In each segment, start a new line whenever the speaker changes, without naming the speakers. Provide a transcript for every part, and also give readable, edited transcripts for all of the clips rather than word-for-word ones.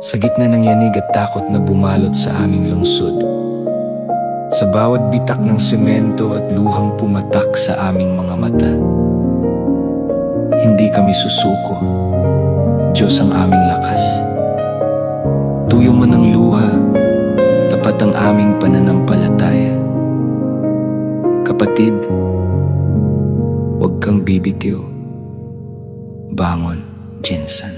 Sa gitna ng yanig at takot na bumalot sa aming lungsod, sa bawat bitak ng semento at luhang pumatak sa aming mga mata, hindi kami susuko. Diyos ang aming lakas. Tuyo man ang luha, tapat ang aming pananampalataya. Kapatid, huwag kang bibitiw. Bangon, Jensan.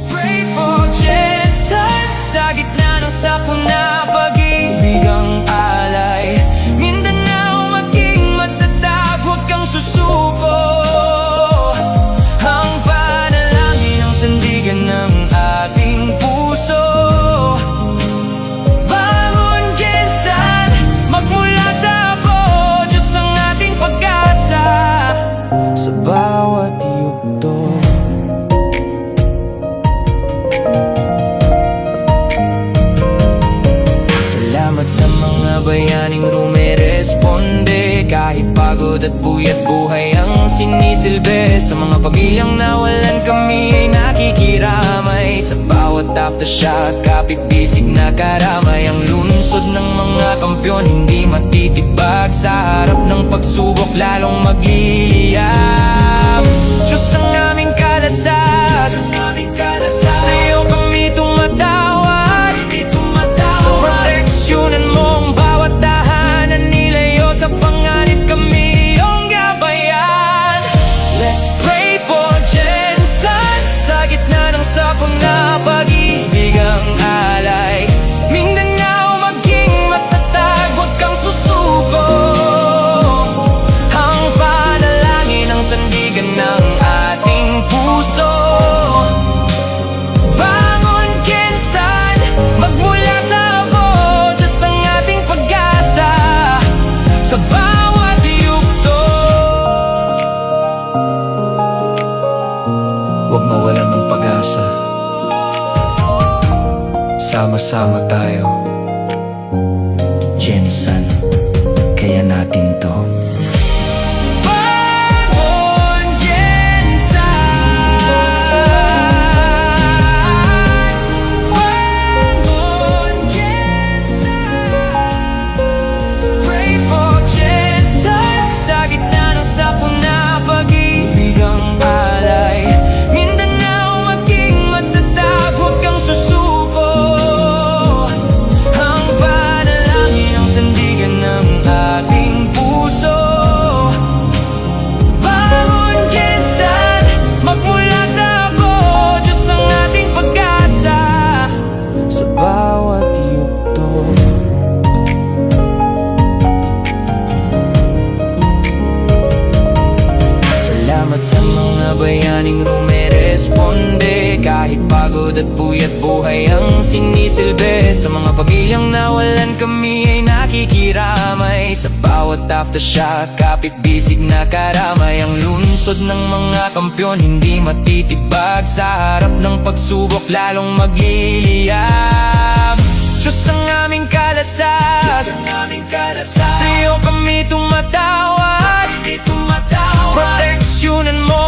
Pray for Jensan. Sa gitna ng sakuna, pag-ibig ang alay. Mindanao maging matatag, huwag kang susuko. Ang panalangin ang sandigan ng ating puso. Bangon Jensan, magmula sa abo, Diyos ang ating pag-asa. Sa bawat yugto, salamat sa mga bayaning rumeresponde. Kahit pagod at buyat buhay ang sinisilbi. Sa mga pamilyang nawalan kami ay nakikiramay. Sa bawat aftershock, kapit-bisig na karamay. Ang lungsod ng mga kampyon hindi matitibag. Sa harap ng pagsubok lalong magliliyab. Diyos ang aming kalasag, sa iyo kami tumatawag. Proteksyonan mo ang bawat tahanan, nilayo sa panganib kami iyong gabayan. Let's pray for Jensan. Sa gitna ng sakuna, pag-ibig ang alay. Mindanao maging matatag, huwag kang susuko. Ang panalangin ang sandigan ng ating puso. Bangon Jensan, magmula sa abo, Diyos ang ating pag-asa. Sa bawat yugto,
Huwag mawalan ng pag-asa. Sama-sama tayo, Jensan. Kaya natin to.
bangon Jensan. Bangon Jensan. Pray for Jensan. Sa gitna ng sakuna, pag-ibig ang alay. Mindanao maging matatag, huwag kang susuko. Ang panalangin ang sandigan ng ating puso. Bangon Jensan, magmula sa abo, Diyos ang ating pag-asa. Sa bawat yugto, salamat sa mga bayaning rumeresponde. Kahit pagod at puyat buhay ang sinisilbi. Sa mga pamilyang nawalan kami ay nakikiramay. Sa bawat aftershock, kapit-bisig na karamay. Ang lungsod ng mga kampyon hindi matitibag. Sa harap ng pagsubok lalong magliliyab. Diyos ang aming kalasag, sa iyo kami tumatawag. Proteksyonan mo